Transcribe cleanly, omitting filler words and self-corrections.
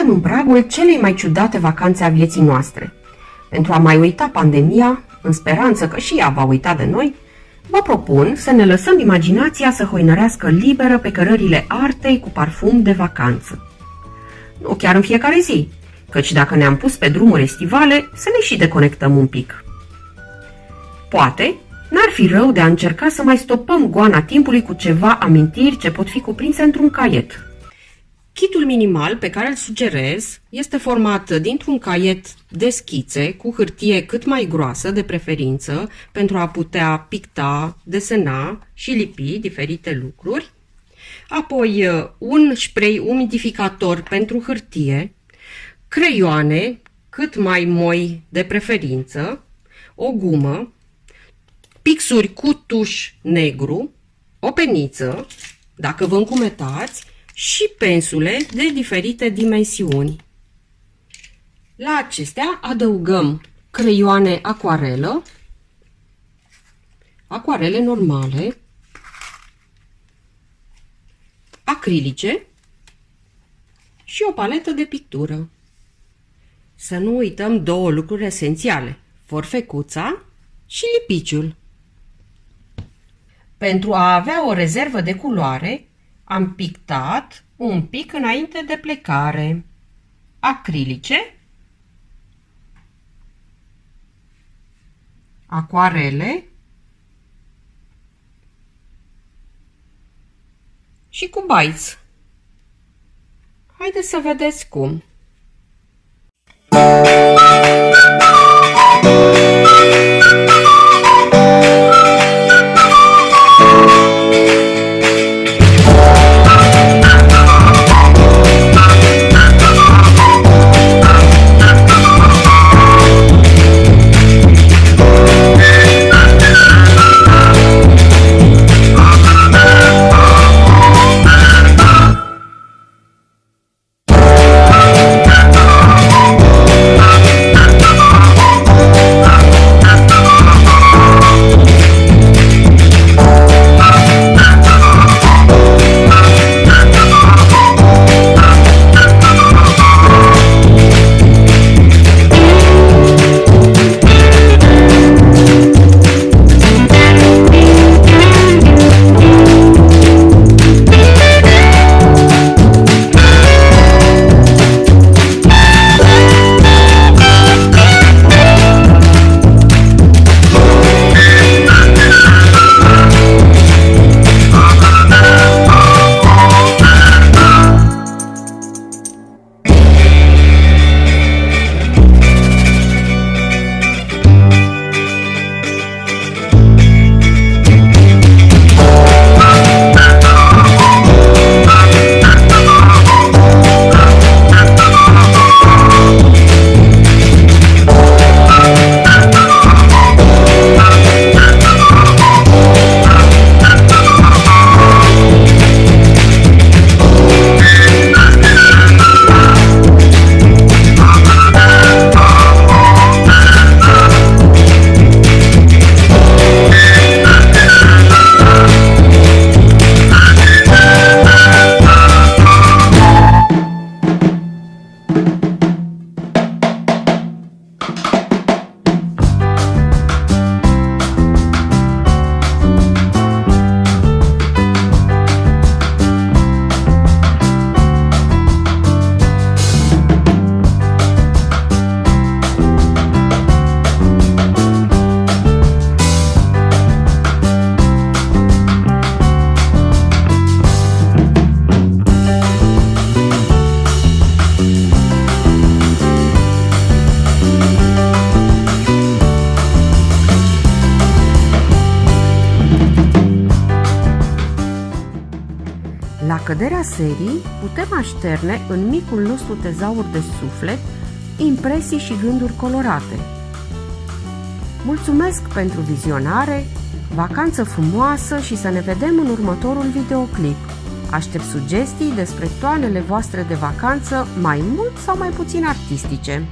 Suntem în pragul celei mai ciudate vacanțe a vieții noastre. Pentru a mai uita pandemia, în speranță că și ea va uita de noi, vă propun să ne lăsăm imaginația să hoinărească liberă pe cărările artei cu parfum de vacanță. Nu chiar în fiecare zi, căci dacă ne-am pus pe drumuri estivale, să ne și deconectăm un pic. Poate, n-ar fi rău de a încerca să mai stopăm goana timpului cu ceva amintiri ce pot fi cuprinse într-un caiet. Kitul minimal pe care îl sugerez este format dintr-un caiet de schițe cu hârtie cât mai groasă de preferință pentru a putea picta, desena și lipi diferite lucruri. Apoi un spray umidificator pentru hârtie, creioane cât mai moi de preferință, o gumă, pixuri cu tuș negru, o peniță, dacă vă încumetați, și pensule de diferite dimensiuni. La acestea adăugăm creioane acuarelă, acuarele normale, acrilice și o paletă de pictură. Să nu uităm două lucruri esențiale, forfecuța și lipiciul. Pentru a avea o rezervă de culoare, am pictat un pic înainte de plecare acrilice, acuarele și cubaiți. Haideți să vedeți cum. La căderea serii putem așterne în micul nostru tezaur de suflet impresii și gânduri colorate. Mulțumesc pentru vizionare, vacanță frumoasă și să ne vedem în următorul videoclip. Aștept sugestii despre toanele voastre de vacanță mai mult sau mai puțin artistice.